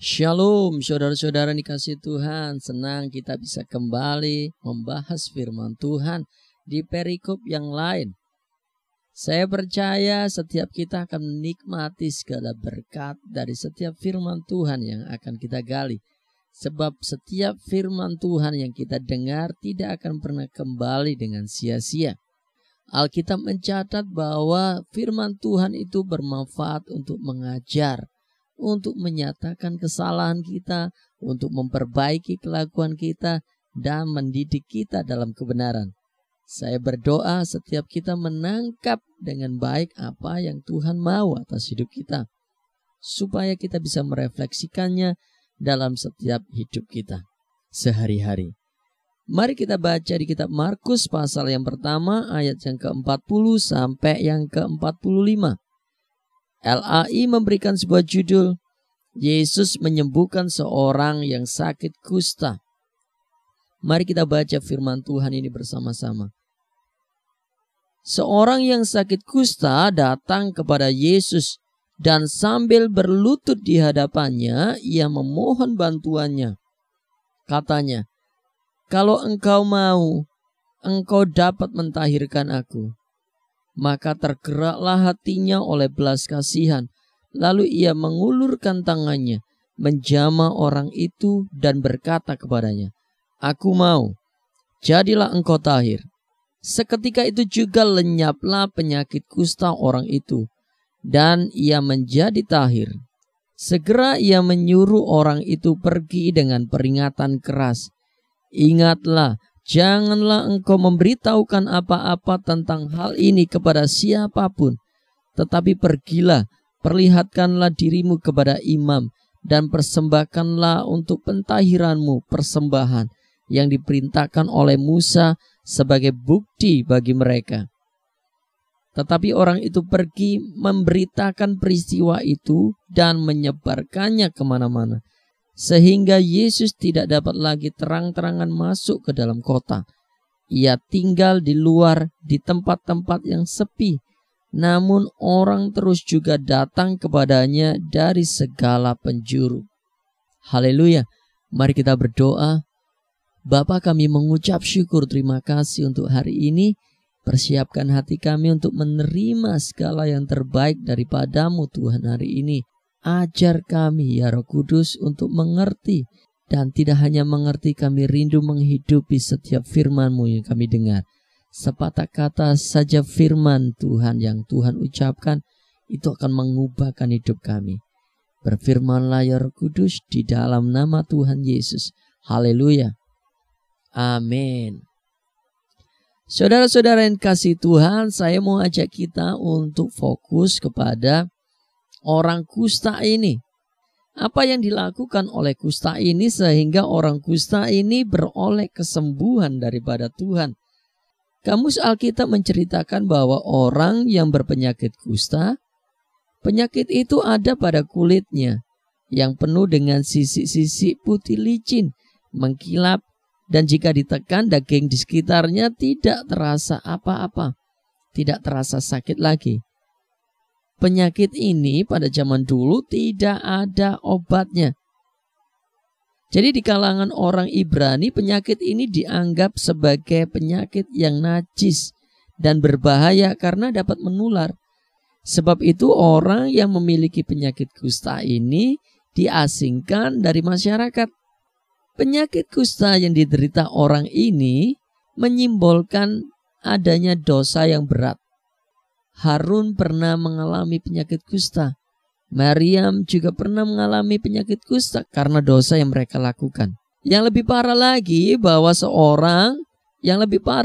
Shalom saudara-saudara dikasih Tuhan. Senang kita bisa kembali membahas firman Tuhan di perikop yang lain. Saya percaya setiap kita akan menikmati segala berkat dari setiap firman Tuhan yang akan kita gali. Sebab setiap firman Tuhan yang kita dengar tidak akan pernah kembali dengan sia-sia. Alkitab mencatat bahwa firman Tuhan itu bermanfaat untuk mengajar, untuk menyatakan kesalahan kita, untuk memperbaiki kelakuan kita, dan mendidik kita dalam kebenaran. Saya berdoa setiap kita menangkap dengan baik apa yang Tuhan mau atas hidup kita, supaya kita bisa merefleksikannya dalam setiap hidup kita sehari-hari. Mari kita baca di kitab Markus pasal yang pertama ayat yang ke-40 sampai yang ke-45. LAI memberikan sebuah judul, Yesus menyembuhkan seorang yang sakit kusta. Mari kita baca firman Tuhan ini bersama-sama. Seorang yang sakit kusta datang kepada Yesus dan sambil berlutut di hadapannya, ia memohon bantuannya. Katanya, "Kalau engkau mau, engkau dapat mentahirkan aku." Maka tergeraklah hatinya oleh belas kasihan. Lalu ia mengulurkan tangannya, menjamah orang itu dan berkata kepadanya, "Aku mau, jadilah engkau tahir." Seketika itu juga lenyaplah penyakit kusta orang itu, dan ia menjadi tahir. Segera ia menyuruh orang itu pergi dengan peringatan keras. "Ingatlah, janganlah engkau memberitahukan apa-apa tentang hal ini kepada siapapun, tetapi pergilah, perlihatkanlah dirimu kepada imam, dan persembahkanlah untuk pentahiranmu persembahan yang diperintahkan oleh Musa sebagai bukti bagi mereka." Tetapi orang itu pergi memberitakan peristiwa itu dan menyebarkannya kemana-mana, sehingga Yesus tidak dapat lagi terang-terangan masuk ke dalam kota. Ia tinggal di luar di tempat-tempat yang sepi, namun orang terus juga datang kepadanya dari segala penjuru. Haleluya. Mari kita berdoa. Bapa, kami mengucap syukur terima kasih untuk hari ini. Persiapkan hati kami untuk menerima segala yang terbaik daripadamu Tuhan hari ini. Ajar kami ya Roh Kudus untuk mengerti, dan tidak hanya mengerti, kami rindu menghidupi setiap firman-Mu yang kami dengar. Sepatah kata saja firman Tuhan yang Tuhan ucapkan itu akan mengubahkan hidup kami. Berfirmanlah ya Roh Kudus di dalam nama Tuhan Yesus. Haleluya. Amin. Saudara-saudara yang kasih Tuhan, saya mau ajak kita untuk fokus kepada orang kusta ini. Apa yang dilakukan oleh kusta ini sehingga orang kusta ini beroleh kesembuhan daripada Tuhan. Kamus Alkitab menceritakan bahwa orang yang berpenyakit kusta, penyakit itu ada pada kulitnya yang penuh dengan sisik-sisik putih licin, mengkilap, dan jika ditekan daging di sekitarnya tidak terasa apa-apa, tidak terasa sakit lagi. Penyakit ini pada zaman dulu tidak ada obatnya. Jadi di kalangan orang Ibrani penyakit ini dianggap sebagai penyakit yang najis dan berbahaya karena dapat menular. Sebab itu orang yang memiliki penyakit kusta ini diasingkan dari masyarakat. Penyakit kusta yang diderita orang ini menyimbolkan adanya dosa yang berat. Harun pernah mengalami penyakit kusta. Maryam juga pernah mengalami penyakit kusta karena dosa yang mereka lakukan. Yang lebih parah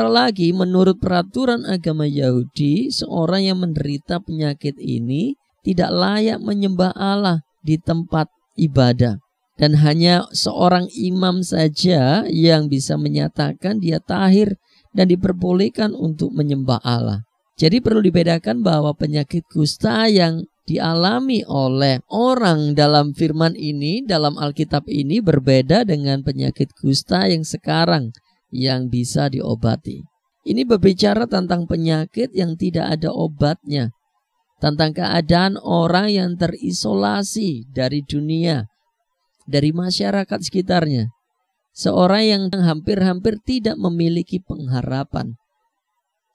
lagi menurut peraturan agama Yahudi, seorang yang menderita penyakit ini tidak layak menyembah Allah di tempat ibadah. Dan hanya seorang imam saja yang bisa menyatakan dia tahir dan diperbolehkan untuk menyembah Allah. Jadi perlu dibedakan bahwa penyakit kusta yang dialami oleh orang dalam firman ini, dalam Alkitab ini berbeda dengan penyakit kusta yang sekarang yang bisa diobati. Ini berbicara tentang penyakit yang tidak ada obatnya, tentang keadaan orang yang terisolasi dari dunia, dari masyarakat sekitarnya. Seorang yang hampir-hampir tidak memiliki pengharapan.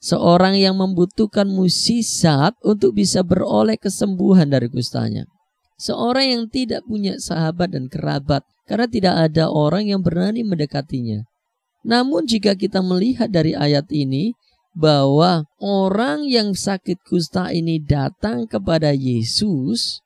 Seorang yang membutuhkan mukjizat untuk bisa beroleh kesembuhan dari kustanya. Seorang yang tidak punya sahabat dan kerabat karena tidak ada orang yang berani mendekatinya. Namun jika kita melihat dari ayat ini bahwa orang yang sakit kusta ini datang kepada Yesus,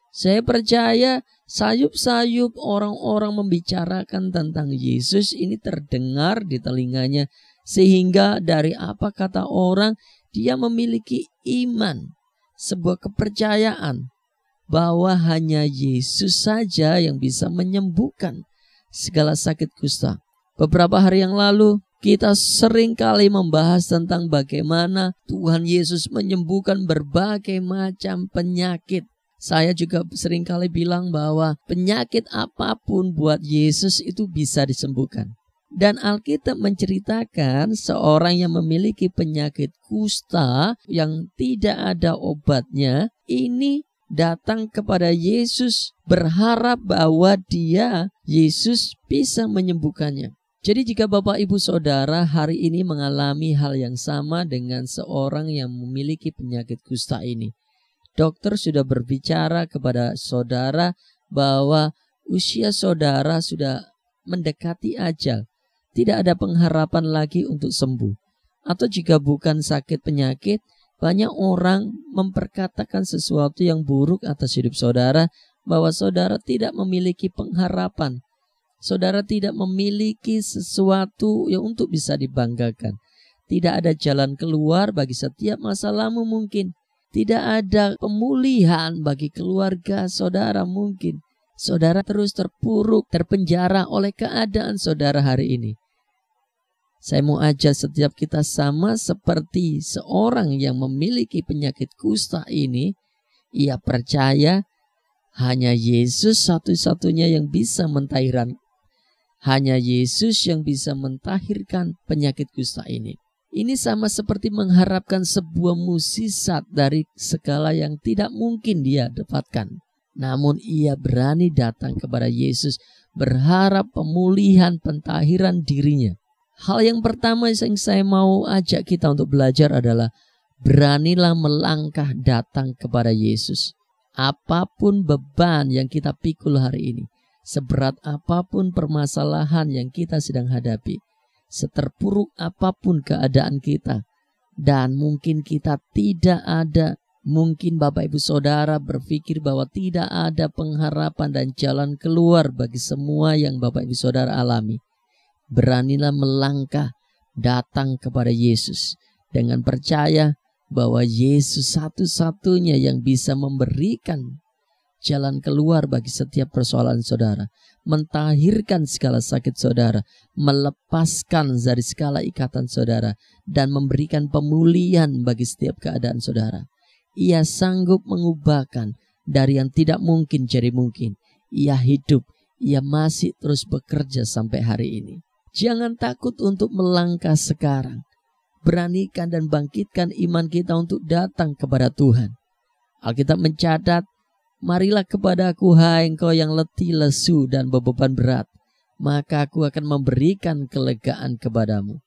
saya percaya sayup-sayup orang-orang membicarakan tentang Yesus ini terdengar di telinganya, sehingga dari apa kata orang, dia memiliki iman, sebuah kepercayaan bahwa hanya Yesus saja yang bisa menyembuhkan segala sakit kusta. Beberapa hari yang lalu kita sering kali membahas tentang bagaimana Tuhan Yesus menyembuhkan berbagai macam penyakit. Saya juga sering kali bilang bahwa penyakit apapun buat Yesus itu bisa disembuhkan. Dan Alkitab menceritakan seorang yang memiliki penyakit kusta yang tidak ada obatnya, ini datang kepada Yesus berharap bahwa Yesus bisa menyembuhkannya. Jadi jika Bapak Ibu Saudara hari ini mengalami hal yang sama dengan seorang yang memiliki penyakit kusta ini, dokter sudah berbicara kepada saudara bahwa usia saudara sudah mendekati ajal. Tidak ada pengharapan lagi untuk sembuh. Atau jika bukan sakit penyakit, banyak orang memperkatakan sesuatu yang buruk atas hidup saudara, bahwa saudara tidak memiliki pengharapan. Saudara tidak memiliki sesuatu yang untuk bisa dibanggakan. Tidak ada jalan keluar bagi setiap masalahmu mungkin. Tidak ada pemulihan bagi keluarga saudara mungkin. Saudara terus terpuruk, terpenjara oleh keadaan saudara hari ini. Saya mau ajak setiap kita sama seperti seorang yang memiliki penyakit kusta ini. Ia percaya hanya Yesus satu-satunya yang bisa mentahirkan. Hanya Yesus yang bisa mentahirkan penyakit kusta ini. Ini sama seperti mengharapkan sebuah mukjizat dari segala yang tidak mungkin dia dapatkan. Namun ia berani datang kepada Yesus, berharap pemulihan, pentahiran dirinya. Hal yang pertama yang saya mau ajak kita untuk belajar adalah beranilah melangkah datang kepada Yesus. Apapun beban yang kita pikul hari ini, seberat apapun permasalahan yang kita sedang hadapi, seterpuruk apapun keadaan kita, dan mungkin kita tidak ada, mungkin Bapak Ibu Saudara berpikir bahwa tidak ada pengharapan dan jalan keluar bagi semua yang Bapak Ibu Saudara alami. Beranilah melangkah datang kepada Yesus dengan percaya bahwa Yesus satu-satunya yang bisa memberikan jalan keluar bagi setiap persoalan saudara, mentahirkan segala sakit saudara, melepaskan dari segala ikatan saudara, dan memberikan pemulihan bagi setiap keadaan saudara. Ia sanggup mengubahkan dari yang tidak mungkin jadi mungkin. Ia hidup, ia masih terus bekerja sampai hari ini. Jangan takut untuk melangkah sekarang. Beranikan dan bangkitkan iman kita untuk datang kepada Tuhan. Alkitab mencatat, marilah kepadaku hai engkau yang letih lesu dan beban berat, maka aku akan memberikan kelegaan kepadamu.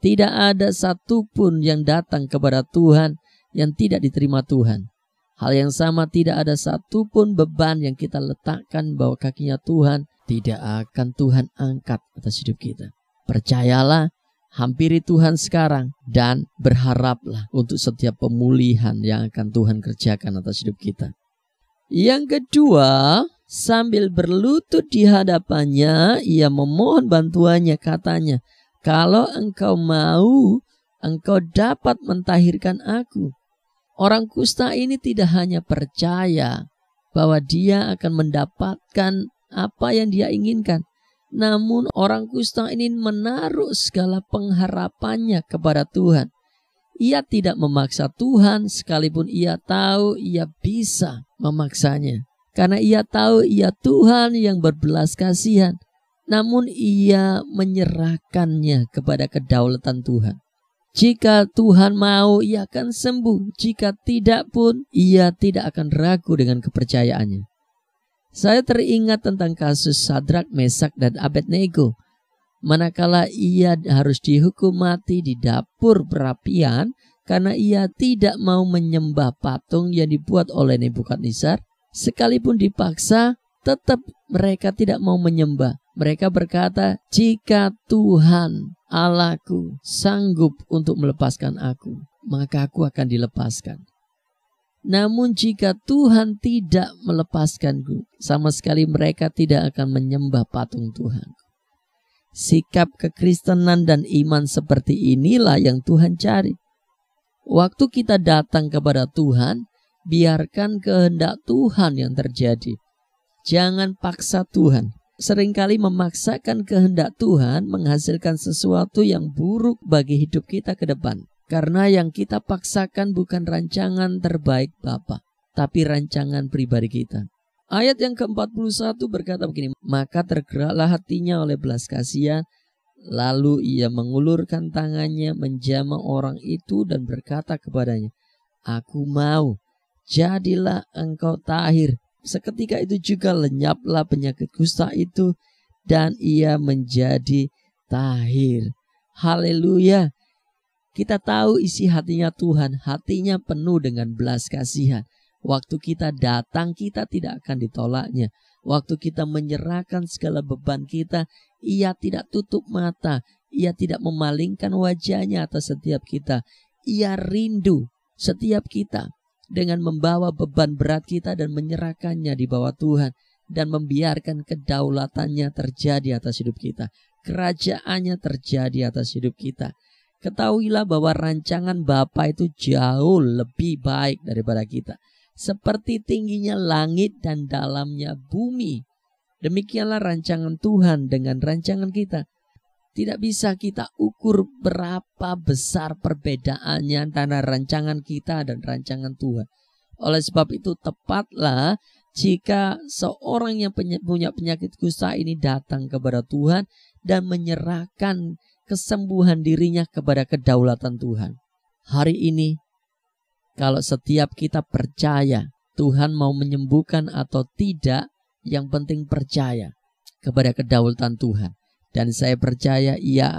Tidak ada satupun yang datang kepada Tuhan yang tidak diterima Tuhan. Hal yang sama, tidak ada satupun beban yang kita letakkan bawah kakinya Tuhan, tidak akan Tuhan angkat atas hidup kita. Percayalah, hampiri Tuhan sekarang, dan berharaplah untuk setiap pemulihan yang akan Tuhan kerjakan atas hidup kita. Yang kedua, sambil berlutut di hadapannya, ia memohon bantuannya, katanya, kalau engkau mau, engkau dapat mentahirkan aku. Orang kusta ini tidak hanya percaya bahwa dia akan mendapatkan apa yang dia inginkan, namun orang kusta ini menaruh segala pengharapannya kepada Tuhan. Ia tidak memaksa Tuhan sekalipun ia tahu ia bisa memaksanya. Karena ia tahu ia Tuhan yang berbelas kasihan. Namun ia menyerahkannya kepada kedaulatan Tuhan. Jika Tuhan mau, ia akan sembuh. Jika tidak pun, ia tidak akan ragu dengan kepercayaannya. Saya teringat tentang kasus Sadrak, Mesak, dan Abednego. Manakala ia harus dihukum mati di dapur perapian karena ia tidak mau menyembah patung yang dibuat oleh Nebukadnezar, sekalipun dipaksa, tetap mereka tidak mau menyembah. Mereka berkata, jika Tuhan Allahku sanggup untuk melepaskan aku, maka aku akan dilepaskan. Namun jika Tuhan tidak melepaskanku, sama sekali mereka tidak akan menyembah patung Tuhan. Sikap kekristenan dan iman seperti inilah yang Tuhan cari. Waktu kita datang kepada Tuhan, biarkan kehendak Tuhan yang terjadi. Jangan paksa Tuhan. Seringkali memaksakan kehendak Tuhan menghasilkan sesuatu yang buruk bagi hidup kita ke depan. Karena yang kita paksakan bukan rancangan terbaik Bapa, tapi rancangan pribadi kita. Ayat yang ke-41 berkata begini, maka tergeraklah hatinya oleh belas kasihan, lalu ia mengulurkan tangannya menjamah orang itu dan berkata kepadanya, aku mau, jadilah engkau tahir. Seketika itu juga lenyaplah penyakit kusta itu dan ia menjadi tahir. Haleluya. Kita tahu isi hatinya Tuhan, hatinya penuh dengan belas kasihan. Waktu kita datang, kita tidak akan ditolaknya. Waktu kita menyerahkan segala beban kita, ia tidak tutup mata. Ia tidak memalingkan wajahnya atas setiap kita. Ia rindu setiap kita dengan membawa beban berat kita dan menyerahkannya di bawah Tuhan. Dan membiarkan kedaulatannya terjadi atas hidup kita. Kerajaannya terjadi atas hidup kita. Ketahuilah bahwa rancangan Bapa itu jauh lebih baik daripada kita. Seperti tingginya langit dan dalamnya bumi. Demikianlah rancangan Tuhan dengan rancangan kita. Tidak bisa kita ukur berapa besar perbedaannya antara rancangan kita dan rancangan Tuhan. Oleh sebab itu tepatlah jika seorang yang punya penyakit kusta ini datang kepada Tuhan dan menyerahkan kesembuhan dirinya kepada kedaulatan Tuhan. Hari ini, kalau setiap kita percaya Tuhan mau menyembuhkan atau tidak, yang penting percaya kepada kedaulatan Tuhan. Dan saya percaya ia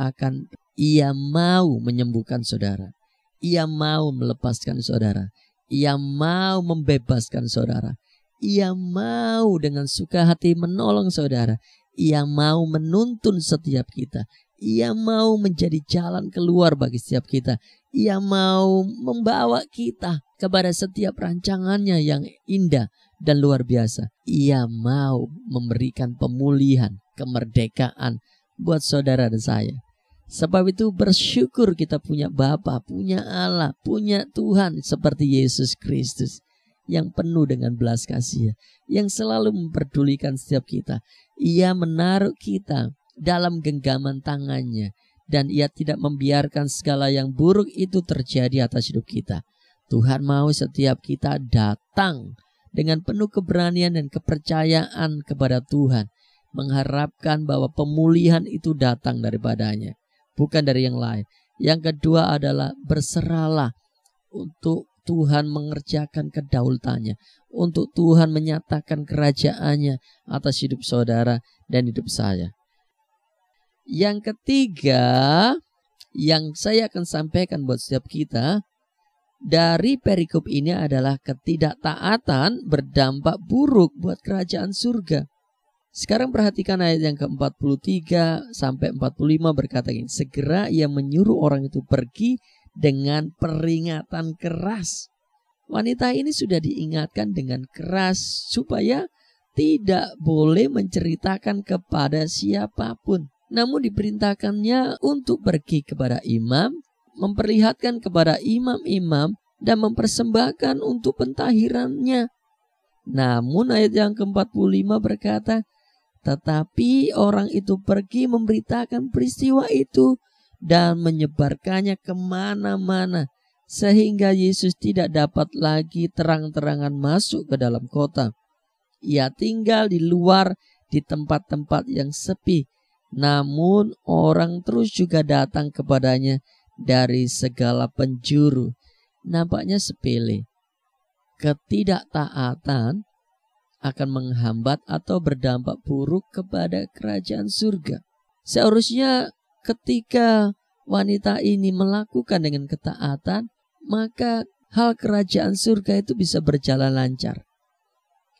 mau menyembuhkan saudara. Ia mau melepaskan saudara. Ia mau membebaskan saudara. Ia mau dengan suka hati menolong saudara. Ia mau menuntun setiap kita. Ia mau menjadi jalan keluar bagi setiap kita. Ia mau membawa kita kepada setiap rancangannya yang indah dan luar biasa. Ia mau memberikan pemulihan, kemerdekaan buat saudara dan saya. Sebab itu bersyukur kita punya Bapa, punya Allah, punya Tuhan seperti Yesus Kristus yang penuh dengan belas kasihan, yang selalu memperdulikan setiap kita. Ia menaruh kita dalam genggaman tangannya dan ia tidak membiarkan segala yang buruk itu terjadi atas hidup kita. Tuhan mau setiap kita datang dengan penuh keberanian dan kepercayaan kepada Tuhan, mengharapkan bahwa pemulihan itu datang daripadanya, bukan dari yang lain. Yang kedua adalah berserahlah untuk Tuhan mengerjakan kedaulatannya, untuk Tuhan menyatakan kerajaannya atas hidup saudara dan hidup saya. Yang ketiga yang saya akan sampaikan buat setiap kita dari perikop ini adalah ketidaktaatan berdampak buruk buat kerajaan surga. Sekarang perhatikan ayat yang ke-43 sampai 45 berkata ini, segera ia menyuruh orang itu pergi dengan peringatan keras. Wanita ini sudah diingatkan dengan keras supaya tidak boleh menceritakan kepada siapapun. Namun diperintahkannya untuk pergi kepada imam, memperlihatkan kepada imam-imam dan mempersembahkan untuk pentahirannya. Namun ayat yang ke-45 berkata, tetapi orang itu pergi memberitakan peristiwa itu dan menyebarkannya kemana-mana, sehingga Yesus tidak dapat lagi terang-terangan masuk ke dalam kota. Ia tinggal di luar di tempat-tempat yang sepi. Namun orang terus juga datang kepadanya dari segala penjuru. Nampaknya sepele. Ketidaktaatan akan menghambat atau berdampak buruk kepada kerajaan surga. Seharusnya ketika wanita ini melakukan dengan ketaatan, maka hal kerajaan surga itu bisa berjalan lancar.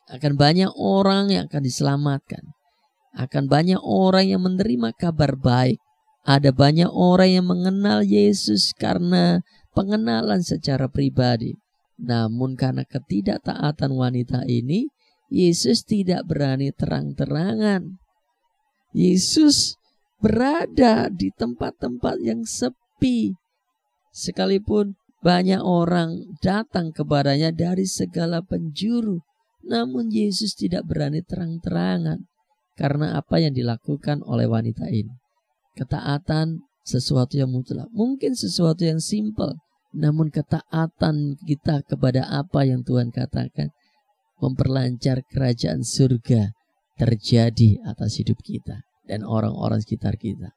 Akan banyak orang yang akan diselamatkan. Akan banyak orang yang menerima kabar baik. Ada banyak orang yang mengenal Yesus karena pengenalan secara pribadi. Namun karena ketidaktaatan wanita ini, Yesus tidak berani terang-terangan. Yesus berada di tempat-tempat yang sepi. Sekalipun banyak orang datang kepadanya dari segala penjuru, namun Yesus tidak berani terang-terangan. Karena apa yang dilakukan oleh wanita ini. Ketaatan sesuatu yang mutlak. Mungkin sesuatu yang simpel. Namun ketaatan kita kepada apa yang Tuhan katakan memperlancar kerajaan surga terjadi atas hidup kita dan orang-orang sekitar kita.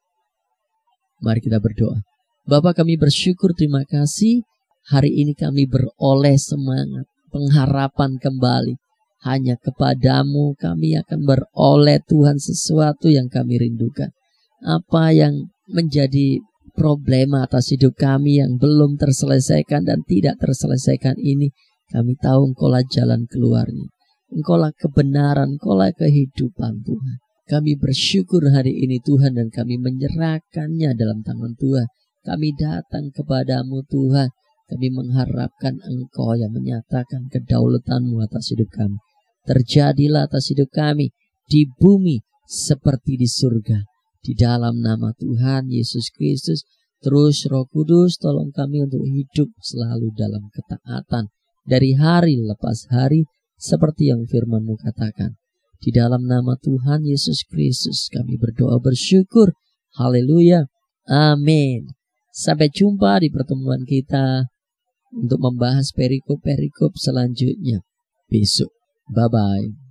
Mari kita berdoa. Bapa, kami bersyukur, terima kasih. Hari ini kami beroleh semangat, pengharapan kembali. Hanya kepadamu kami akan beroleh Tuhan sesuatu yang kami rindukan. Apa yang menjadi problema atas hidup kami yang belum terselesaikan dan tidak terselesaikan ini, kami tahu Engkaulah jalan keluarnya. Engkaulah kebenaran, Engkaulah kehidupan Tuhan. Kami bersyukur hari ini Tuhan dan kami menyerahkannya dalam tangan Tuhan. Kami datang kepadamu Tuhan. Kami mengharapkan Engkau yang menyatakan kedaulatanmu atas hidup kami. Terjadilah atas hidup kami di bumi seperti di surga. Di dalam nama Tuhan Yesus Kristus, terus Roh Kudus tolong kami untuk hidup selalu dalam ketaatan. Dari hari lepas hari seperti yang firman-Mu katakan. Di dalam nama Tuhan Yesus Kristus kami berdoa bersyukur. Haleluya. Amin. Sampai jumpa di pertemuan kita untuk membahas perikop-perikop selanjutnya besok. Bye-bye.